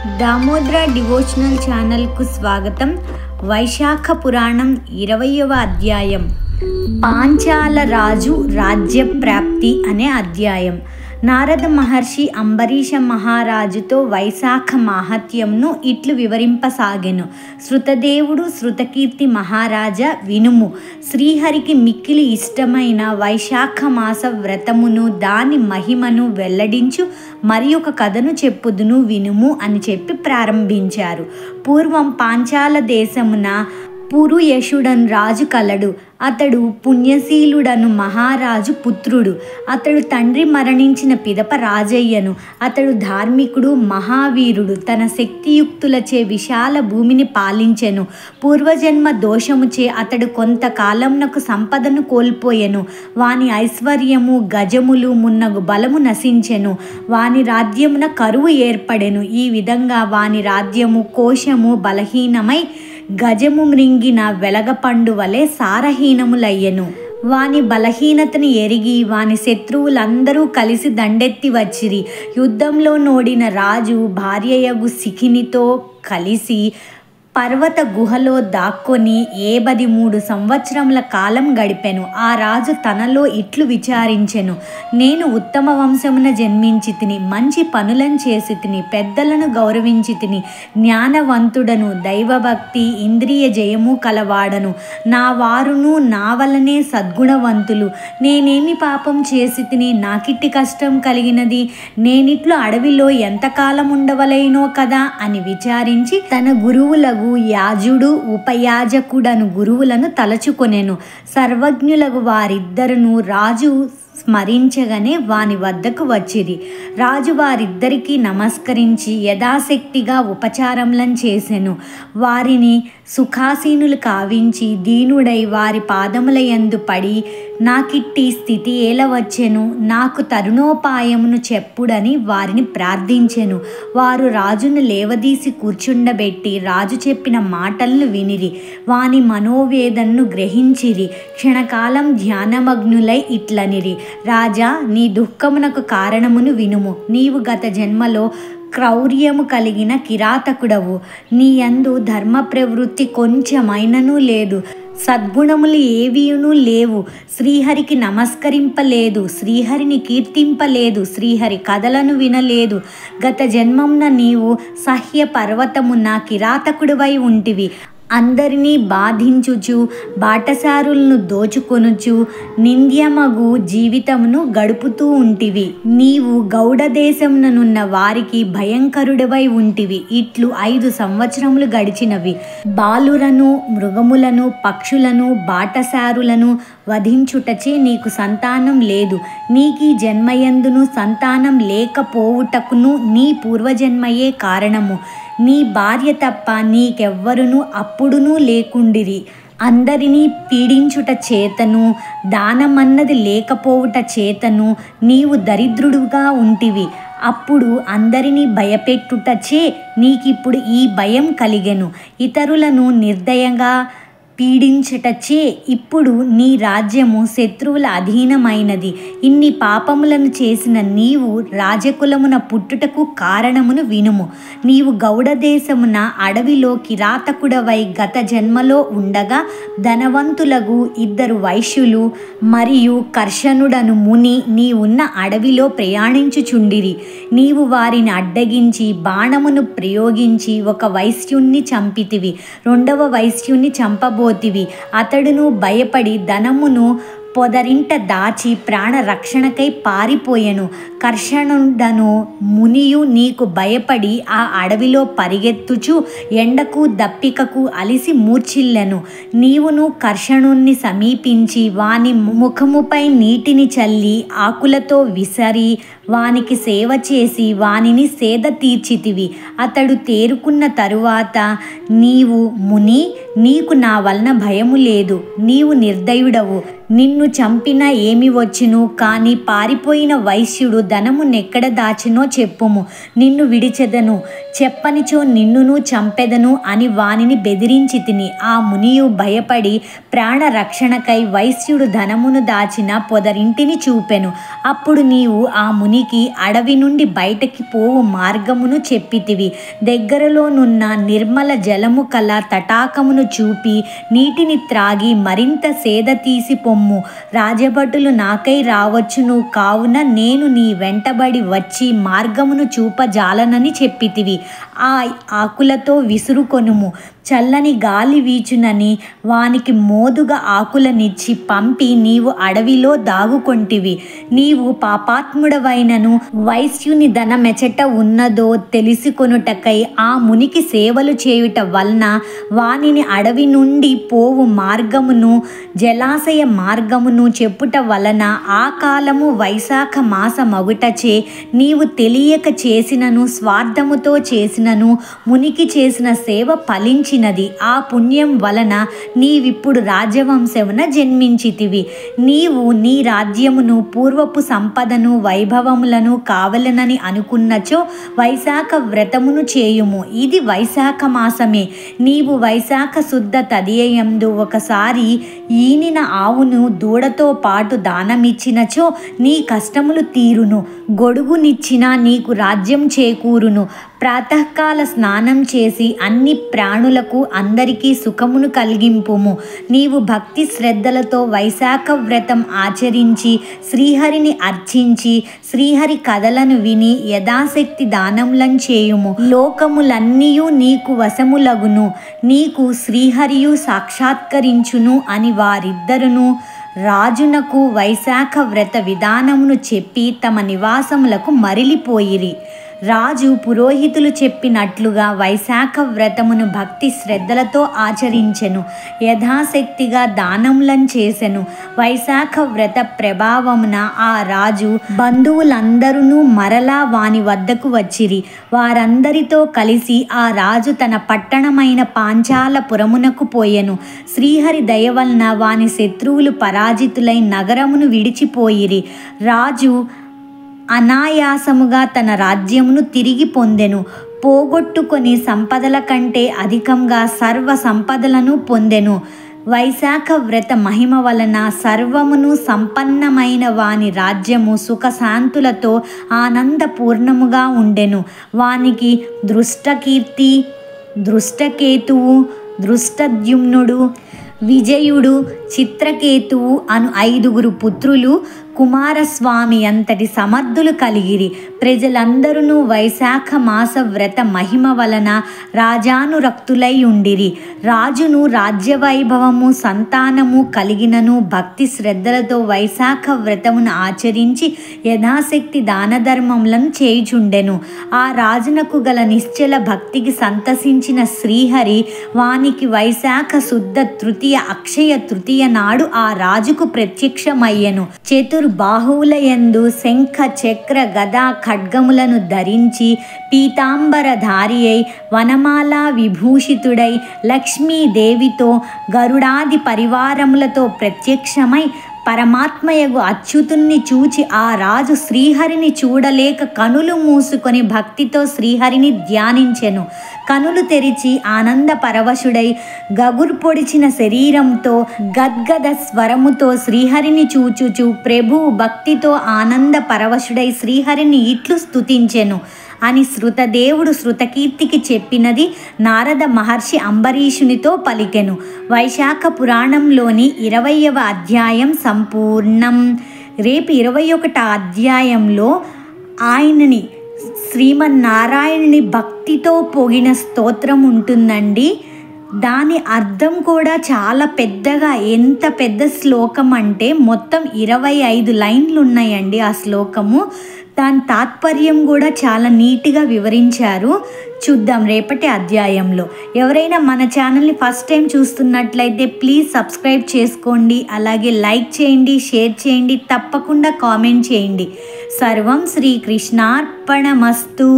Damodara devotional ఛానల్కు స్వాగతం. వైశాఖ పురాణం 20వ అధ్యాయం పాంచాల రాజు రాజ్యప్రాప్తి అనే అధ్యాయం. నారద మహర్షి అంబరీష మహారాజుతో వైశాఖ మాహత్యంను ఇట్లు వివరింపసాగెను. శృతదేవుడు శృతకీర్తి మహారాజా వినుము. శ్రీహరికి మిక్కిలి ఇష్టమైన వైశాఖ మాస వ్రతమును దాని మహిమను వెల్లడించు మరి ఒక కథను చెప్పుదును వినుము అని చెప్పి ప్రారంభించారు. పూర్వం పాంచాల దేశమున పురుయశుడను రాజు కలడు. అతడు పుణ్యశీలుడను మహారాజు పుత్రుడు. అతడు తండ్రి మరణించిన పిదప రాజయ్యను. అతడు ధార్మికుడు, మహావీరుడు. తన శక్తియుక్తులచే విశాల భూమిని పాలించెను. పూర్వజన్మ దోషముచే అతడు కొంతకాలంనకు సంపదను కోల్పోయెను. వాని ఐశ్వర్యము, గజములు మున్నగు బలము నశించెను. వాని రాజ్యమున కరువు ఏర్పడెను. ఈ విధంగా వాని రాజ్యము కోశము బలహీనమై గజము మృంగిన వెలగపండు వలె సారహీనములయ్యెను. వాని బలహీనతను ఎరిగి వాని శత్రువులందరూ కలిసి దండెత్తి వచ్చిరి. యుద్ధంలో నోడిన రాజు భార్యయగు శిఖినితో కలిసి పర్వత గుహలో దాక్కొని 73 సంవత్సరముల కాలం గడిపెను. ఆ రాజు తనలో ఇట్లు విచారించెను, నేను ఉత్తమ వంశమున జన్మించి తిని, మంచి పనులను చేసి తిని, పెద్దలను గౌరవించి తిని, జ్ఞానవంతుడను, దైవభక్తి ఇంద్రియ జయము కలవాడను. నా వారును నా వలనే సద్గుణవంతులు. నేనేమి పాపం చేసి తిని నాకిట్టి కష్టం కలిగినది? నేనిట్లు అడవిలో ఎంతకాలం ఉండవలేనో కదా అని విచారించి తన గురువులకు యాజుడు ఉపయాజకుడను గురువులను తలచుకొనెను. సర్వజ్ఞులకు వారిద్దరును రాజు స్మరించగానే వాని వద్దకు వచ్చిరి. రాజు వారిద్దరికీ నమస్కరించి యథాశక్తిగా ఉపచారములను చేసెను. వారిని సుఖాసీనులు కావించి దీనుడై వారి పాదముల యందు పడి, నాకిట్టి స్థితి ఎలా వచ్చెను? నాకు తరుణోపాయమును చెప్పుడని వారిని ప్రార్థించెను. వారు రాజును లేవదీసి కూర్చుండబెట్టి రాజు చెప్పిన మాటలను వినిరి. వాని మనోవేదనను గ్రహించిరి. క్షణకాలం ధ్యానమగ్నులై ఇట్లనిరి, రాజా, నీ దుఃఖమునకు కారణమును వినుము. నీవు గత జన్మలో క్రౌర్యము కలిగిన కిరాతకుడవు. నీ యందు ధర్మ ప్రవృత్తి కొంచెమైనను లేదు. సద్గుణములు ఏవీయును లేవు. శ్రీహరికి నమస్కరింపలేదు, శ్రీహరిని కీర్తింపలేదు, శ్రీహరి కథలను వినలేదు. గత జన్మమున నీవు సహ్య పర్వతమున కిరాతకుడివై ఉంటివి. అందరినీ బాధించుచు బాటసారులను దోచుకొనుచు నింద్యమగు జీవితమును గడుపుతూ ఉంటివి. నీవు గౌడ దేశముననున్న వారికి భయంకరుడివై ఉంటివి. ఇట్లు 5 సంవత్సరములు గడిచినవి. బాలురను, మృగములను, పక్షులను, బాటసారులను వధించుటచే నీకు సంతానం లేదు. నీకీ జన్మయందును సంతానం లేకపోవుటకును నీ పూర్వజన్మయే కారణము. నీ భార్య తప్ప నీకెవ్వరును అప్పుడునూ లేకుండిరి. అందరినీ పీడించుట చేతను, దానమన్నది లేకపోవుట చేతను నీవు దరిద్రుడుగా ఉంటివి. అప్పుడు అందరినీ భయపెట్టుటచే నీకిప్పుడు ఈ భయం కలిగెను. ఇతరులను నిర్దయంగా పీడించుటచే ఇప్పుడు నీ రాజ్యము శత్రువుల అధీనమైనది. ఇన్ని పాపములను చేసిన నీవు రాజకులమున పుట్టుటకు కారణమును వినుము. నీవు గౌడ దేశమున అడవిలో కిరాతకుడవై గత జన్మలో ఉండగా ధనవంతులకు 2 వైశ్యులు మరియు కర్షణుడను ముని నీ ఉన్న అడవిలో ప్రయాణించుచుండిరి. నీవు వారిని అడ్డగించి బాణమును ప్రయోగించి ఒక వైశ్యుణ్ణి చంపితివి. 2వ వైశ్యుణ్ణి చంపబోతివి. అతడును భయపడి ధనమును పొదరింట దాచి ప్రాణ రక్షణకై పారిపోయెను. కర్షణుడను మునియు నీకు భయపడి ఆ అడవిలో పరిగెత్తుచు ఎండకు దప్పికకు అలిసి మూర్ఛిల్లెను. నీవును కర్షణుణ్ణి సమీపించి వాని ముఖముపై నీటిని చల్లి ఆకులతో విసరి వానికి సేవ చేసి వానిని సేద తీర్చితివి. అతడు తేరుకున్న తరువాత నీవు, ముని, నీకు నా వలన భయము లేదు. నీవు నిర్దయుడవు. నిన్ను చంపిన ఏమి వచ్చును? కానీ పారిపోయిన వైశ్యుడు ధనము నెక్కడ దాచినో చెప్పుము, నిన్ను విడిచెదను, చెప్పనిచో నిన్నును చంపెదను అని వానిని బెదిరించి తిని. ఆ మునియు భయపడి ప్రాణ రక్షణకై వైశ్యుడు ధనమును దాచిన పొదరింటిని చూపెను. అప్పుడు నీవు ఆ మునికి అడవి నుండి బయటకి పోవు మార్గమును చెప్పితివి. దగ్గరలోనున్న నిర్మల జలము కల తటాకమును చూపి నీటిని త్రాగి మరింత సేద తీసి పొమ్ము. రాజభటులు నాకై రావచ్చును, కావున నేను నీ వెంటబడి వచ్చి మార్గమును చూపజాలనని చెప్పితివి. ఆ ఆకులతో విసురుకొనుము, చల్లని గాలి వీచునని వానికి మోదుగా ఆకులనిచ్చి పంపి నీవు అడవిలో దాగుకొంటివి. నీవు పాపాత్ముడవైనను వైశ్యుని ధనమెచట ఉన్నదో తెలిసికొనుటకై ఆ మునికి సేవలు చేయుట వలన వానిని అడవి నుండి పోవు మార్గమును జలాశయ మార్గమును చెప్పుట వలన ఆ కాలము వైశాఖ మాసమగుటచే నీవు తెలియక చేసినను స్వార్థముతో చేసినను మునికి చేసిన సేవ ఫలించి ఆ పుణ్యం వలన నీవిప్పుడు రాజ్యవంశమున జన్మించితివి. నీవు నీ రాజ్యమును పూర్వపు సంపదను వైభవములను కావలనని అనుకున్నచో వైశాఖ వ్రతమును చేయుము. ఇది వైశాఖ మాసమే. నీవు వైశాఖ శుద్ధ తదియందు ఒకసారి ఈనిన ఆవును దూడతో పాటు దానమిచ్చినచో నీ కష్టములు తీరును, గొడుగునిచ్చినా నీకు రాజ్యం చేకూరును. ప్రాతకాల స్నానం చేసి అన్ని ప్రాణులకు అందరికీ సుఖమును కలిగింపుము. నీవు భక్తి శ్రద్ధలతో వైశాఖ వ్రతం ఆచరించి శ్రీహరిని అర్చించి శ్రీహరి కథలను విని యథాశక్తి దానములను చేయుము. లోకములన్నీయు నీకు వశములగును, నీకు శ్రీహరియు సాక్షాత్కరించును అని వారిద్దరును రాజునకు వైశాఖ వ్రత విధానమును చెప్పి తమ నివాసములకు మరలిపోయిరి. రాజు పురోహితులు చెప్పినట్లుగా వైశాఖ వ్రతమును భక్తి శ్రద్ధలతో ఆచరించెను, యథాశక్తిగా దానములను చేసెను. వైశాఖ వ్రత ప్రభావమున ఆ రాజు బంధువులందరూ మరలా వాని వద్దకు వచ్చిరి. వారందరితో కలిసి ఆ రాజు తన పట్టణమైన పాంచాలపురమునకు పోయెను. శ్రీహరి దయ వలన వాని శత్రువులు పరాజితులై నగరమును విడిచిపోయిరి. రాజు అనాయాసముగా తన రాజ్యమును తిరిగి పొందెను. పోగొట్టుకొని సంపదల కంటే అధికంగా సర్వ సంపదలను పొందెను. వైశాఖ వ్రత మహిమ వలన సర్వమును సంపన్నమైన వాని రాజ్యము సుఖశాంతులతో ఆనందపూర్ణముగా ఉండెను. వానికి దృష్టకీర్తి, దృష్టకేతువు, దృష్టద్యుమ్నుడు, విజయుడు, చిత్రకేతువు అను 5 పుత్రులు కుమారస్వామి అంతటి సమర్థులు కలిగిరి. ప్రజలందరూ వైశాఖ మాస వ్రత మహిమ వలన రాజానురక్తులై ఉండిరి. రాజును రాజ్యవైభవము సంతానము కలిగినను భక్తి శ్రద్ధలతో వైశాఖ వ్రతమును ఆచరించి యథాశక్తి దాన ధర్మములను చేయుచుండెను. ఆ రాజునకు గల నిశ్చల భక్తికి సంతసించిన శ్రీహరి వానికి వైశాఖ శుద్ధ తృతీయ అక్షయ తృతీయ నాడు ఆ రాజుకు ప్రత్యక్షమయ్యెను. బాహువులయందు శంఖ చక్ర గదా ఖడ్గములను ధరించి పీతాంబరధారి అయి వనమాల విభూషితుడై లక్ష్మీదేవితో గరుడాది పరివారములతో ప్రత్యక్షమై పరమాత్మయగు అచ్యుతుణ్ణి చూచి ఆ రాజు శ్రీహరిని చూడలేక కనులు మూసుకొని భక్తితో శ్రీహరిని ధ్యానించెను. కనులు తెరిచి ఆనంద పరవశుడై గగుర్పొడిచిన శరీరంతో గద్గద స్వరముతో శ్రీహరిని చూచుచు ప్రభువు భక్తితో ఆనంద పరవశుడై శ్రీహరిని ఇట్లు స్తుతించెను అని శృతదేవుడు శృతకీర్తికి చెప్పినది నారద మహర్షి అంబరీషునితో పలికెను. వైశాఖ పురాణంలోని 20వ అధ్యాయం సంపూర్ణం. రేపు 21వ అధ్యాయంలో ఆయనని శ్రీమన్నారాయణుని భక్తితో పొగిన స్తోత్రం ఉంటుందండి. దాని అర్థం కూడా చాలా పెద్దగా, ఎంత పెద్ద శ్లోకం అంటే మొత్తం 25 లైన్లు ఉన్నాయండి ఆ శ్లోకము. దాని తాత్పర్యం కూడా చాలా నీట్గా వివరించారు. చూద్దాం రేపటి అధ్యాయంలో. ఎవరైనా మన ఛానల్ని ఫస్ట్ టైం చూస్తున్నట్లయితే ప్లీజ్ సబ్స్క్రైబ్ చేసుకోండి, అలాగే లైక్ చేయండి, షేర్ చేయండి, తప్పకుండా కామెంట్ చేయండి. సర్వం శ్రీకృష్ణార్పణమస్తు.